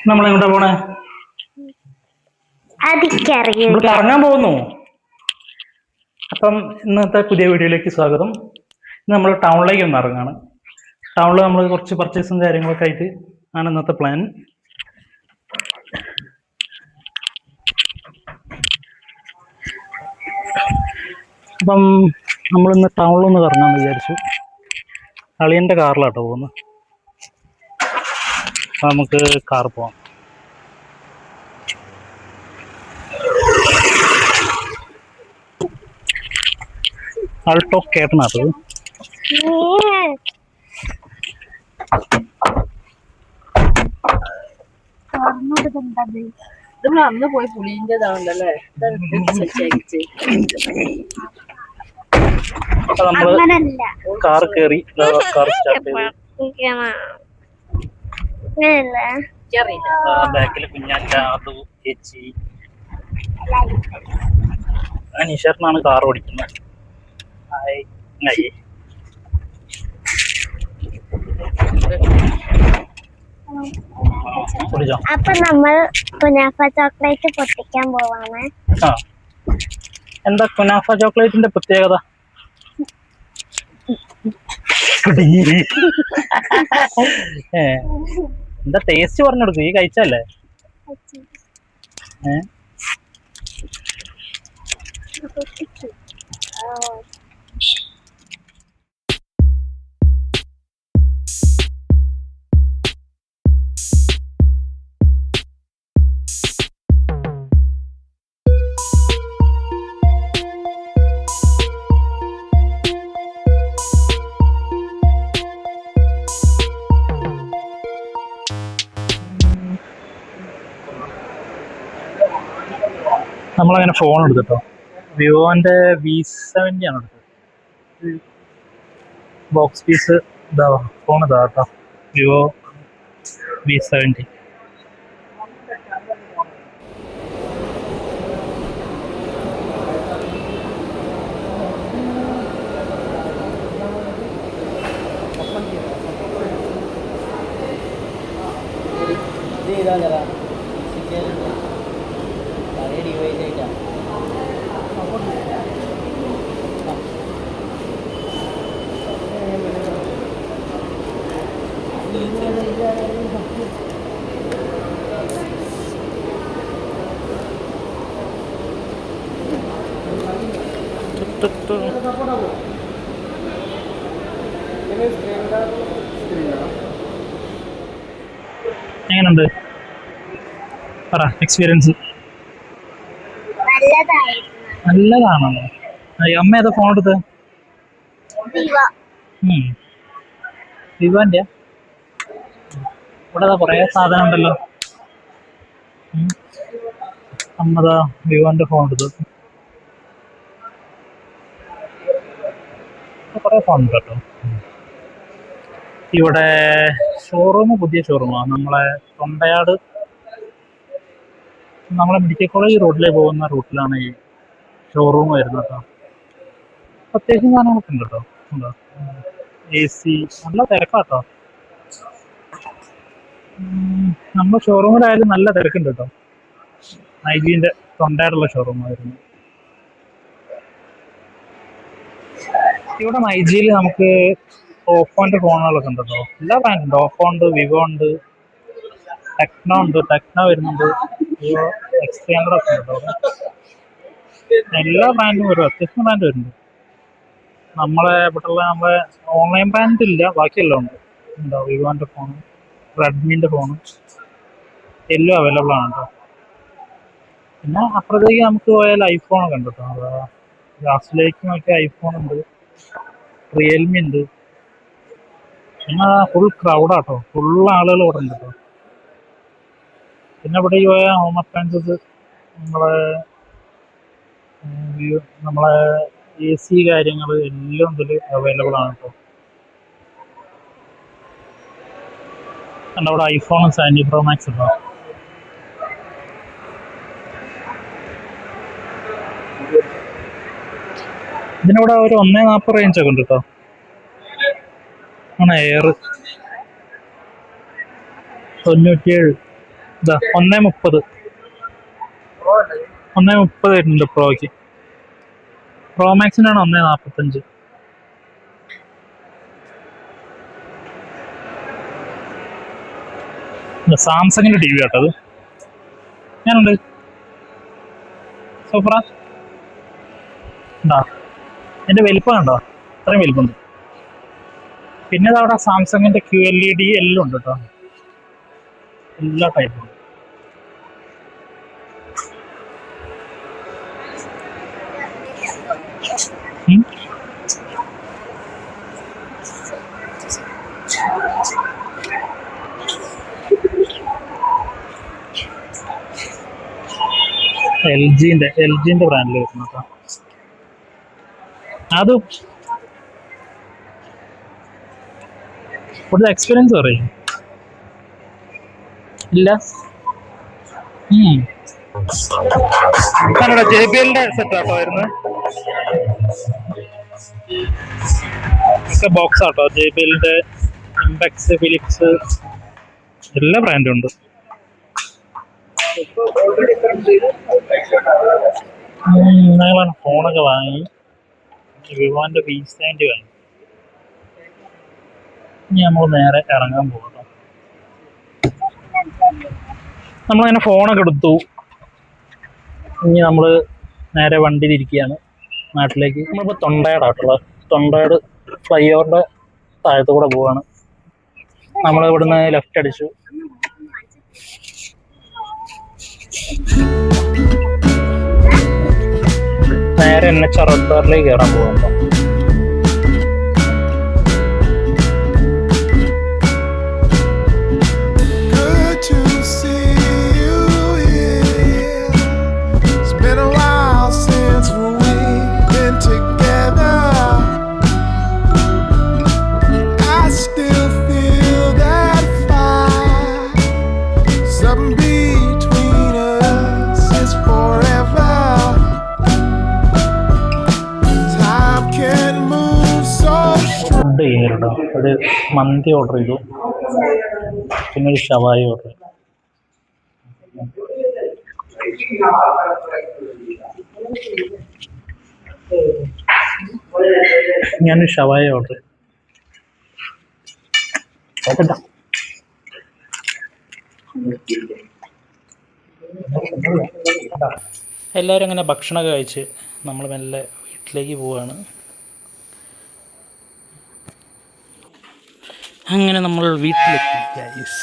നമ്മളെങ്ങോട്ടാ പോണേ? നമ്മൾ കറങ്ങാൻ പോകുന്നു. അപ്പം ഇന്നത്തെ പുതിയ വീഡിയോയിലേക്ക് സ്വാഗതം. ഇന്ന് നമ്മൾ ടൗണിലേക്ക് ഒന്ന് ഇറങ്ങാണ്. ടൗണിൽ നമ്മൾ കുറച്ച് പർച്ചേസും കാര്യങ്ങളൊക്കെ ആയിട്ട് ആണ് ഇന്നത്തെ പ്ലാൻ. അപ്പം നമ്മളിന്ന് ടൗണിലൊന്ന് കറങ്ങാമെന്ന് വിചാരിച്ചു. അളിയൻ്റെ കാറിലാട്ടോ പോകുന്നത്. അപ്പം നമുക്ക് കാർ പോവാം. ആൾട്ടോ കേട്ടനാട്ടോ അന്ന് പോയി പുളിൻ്റെതാണല്ലേ. കാർ കയറി, കാർ സ്റ്റാർട്ട് ചെയ്ത് ബാക്കിൽ കുഞ്ഞാറ്റ അത് ചേച്ചി നിഷേറിനാണ് കാർ ഓടിക്കുന്നത്. അപ്പൊ നമ്മൾ കുനാഫ ചോക്ലേറ്റ് പൊട്ടിക്കാൻ പോവാണ്. എന്താ കുനാഫ ചോക്ലേറ്റിന്റെ പ്രത്യേകത? എന്താ ടേസ്റ്റ് പറഞ്ഞെടുക്കും, ഈ കഴിച്ചല്ലേ? നമ്മളങ്ങനെ ഫോൺ എടുത്തിട്ടോ, വിവോൻ്റെ V70 ആണ് എടുത്തത്. ബോക്സ് പീസ് ഇതാ, ഫോൺ ഇതാ കേട്ടോ, വിവോ V70. എങ്ങനെയുണ്ട് പറ എക്സ്പീരിയൻസ്? നല്ലതാണോ? അമ്മ ഏതാ ഫോൺ എടുത്തത്? വിവോൻ്റെ? ഇവിടെ കുറേ സാധനം ഉണ്ടല്ലോ. അമ്മതാ വിവോൻ്റെ ഫോൺ എടുത്തത്. കുറേ ഫോൺ ഉണ്ട് കേട്ടോ. ഇവിടെ ഷോറൂം പുതിയ ഷോറൂമാണ്. നമ്മളെ തൊണ്ടയാട്, നമ്മളെ മെഡിക്കൽ കോളേജ് റോഡിലേക്ക് പോകുന്ന റൂട്ടിലാണ് ഈ ഷോറൂം വരുന്നത് കേട്ടോ. അത്യാവശ്യം സാധനങ്ങളൊക്കെ ഉണ്ട് കേട്ടോ. ഉണ്ടോ AC, നല്ല തിരക്കാട്ടോ. നമ്മുടെ ഷോറൂമിലായാലും നല്ല തിരക്കുണ്ട് കേട്ടോ. ഐജിൻ്റെ തൊണ്ടയാടുള്ള ഷോറൂമായിരുന്നു. ഇവിടെ ഐജിയിൽ നമുക്ക് ഓപ്പോൻ്റെ ഫോണുകളൊക്കെ ഉണ്ട് കേട്ടോ. എല്ലാ ബ്രാൻഡുണ്ട്. ഓപ്പോ ഉണ്ട്, വിവോ ഉണ്ട്, ടെക്നോ ഉണ്ട്, ടെക്നോ വരുന്നുണ്ട്, വിവോ എക്സ്ചേഞ്ചറൊക്കെ ഉണ്ട് കേട്ടോ. എല്ലാ ബ്രാൻഡും വരും, അത്യാവശ്യം ബ്രാൻഡ് വരുന്നുണ്ട്. നമ്മളെ ഇവിടെയുള്ള നമ്മളെ ഓൺലൈൻ ബ്രാൻഡ് ഇല്ല, ബാക്കിയെല്ലാം ഉണ്ട്. ഉണ്ടോ വിവോൻ്റെ ഫോൺ, റെഡ്മിൻ്റെ ഫോൺ എല്ലാം അവൈലബിൾ ആണ് കേട്ടോ. പിന്നെ അപ്പുറത്തേക്ക് നമുക്ക് പോയാൽ ഐഫോണൊക്കെ ഉണ്ട് കേട്ടോ. ഗ്ലാസ്സിലേക്ക് നോക്കിയ ഐഫോൺ ഉണ്ട്, റിയൽമി ഉണ്ട്. പിന്നെ ഫുൾ ക്രൗഡാട്ടോ, ഫുൾ ആളുകൾ ഇവിടെ ഉണ്ട് കേട്ടോ. പിന്നെ ഇവിടെ പോയ ഹോം അപ്ലയൻസസ്, നമ്മളെ AC കാര്യങ്ങൾ എല്ലാം ഇതിൽ അവൈലബിൾ ആണ് കേട്ടോ. അവിടെ ഐഫോൺ 70 Pro Max ഉണ്ടോ. ഇതിനിവിടെ ഒരു 140 റേഞ്ചൊക്കെ ഉണ്ട് കേട്ടോ. ആണ് എയർ. 97. ഇതാ 1:30. 1:30 വരുന്നുണ്ട് പ്രോയ്ക്ക്. പ്രോ മാക്സിനാണ് 1:45. സാംസങ്ങിന്റെ ടി വി കേട്ടോ അത്. ഞാനുണ്ട് സൂപ്പറാ. ഉണ്ടോ എൻ്റെ വലിപ്പം കണ്ടോ? അത്രയും വലിപ്പമുണ്ട്. പിന്നെ അതവിടെ സാംസങ്ങിന്റെ QLED എല്ലാം ഉണ്ട് കേട്ടോ, എല്ലാ ടൈപ്പും. എൽ ജിന്റെ ബ്രാൻഡിൽ വരുന്നു കേട്ടോ. അത് കൂടുതൽ എക്സ്പീരിയൻസ് പറയും ഇല്ല. കന്നഡ JBL സെറ്റ് ആട്ടോ വരുന്നത്. ഒക്കെ ബോക്സ് ആട്ടോ. JBL, ഇംപെക്സ്, ഫിലിപ്സ് എല്ലാ ബ്രാൻഡും ഉണ്ട്. ഞങ്ങളാണ് ഫോണൊക്കെ വാങ്ങി. വിവോന്റെ V70 വാങ്ങി. ഇനി നമ്മൾ നേരെ ഇറങ്ങാൻ പോകട്ടോ. നമ്മളങ്ങനെ ഫോണൊക്കെ എടുത്തു. ഇനി നമ്മൾ നേരെ വണ്ടിയിലിരിക്കുകയാണ് നാട്ടിലേക്ക്. നമ്മളിപ്പോൾ തൊണ്ടയാടാട്ടുള്ളത്. തൊണ്ടയാട് ഫ്ലൈ ഓവറിൻ്റെ താഴത്തു കൂടെ പോവാണ്. നമ്മൾ ഇവിടുന്ന് ലെഫ്റ്റ് അടിച്ചു. നേരെ NH 66 കയറാൻ പോകുന്നുണ്ടോ. കേട്ടോ, ഒരു മന്തി ഓർഡർ ചെയ്തു, പിന്നെ ഒരു ഷവായി ഓർഡർ ചെയ്തു. ഞാനൊരു ഷവായി ഓർഡർ ചെയ്തു. എല്ലാവരും അങ്ങനെ ഭക്ഷണമൊക്കെ കഴിച്ച് നമ്മൾ മെല്ലെ വീട്ടിലേക്ക് പോവുകയാണ്. അങ്ങനെ നമ്മൾ വീട്ടിലെത്തി ഗൈസ്.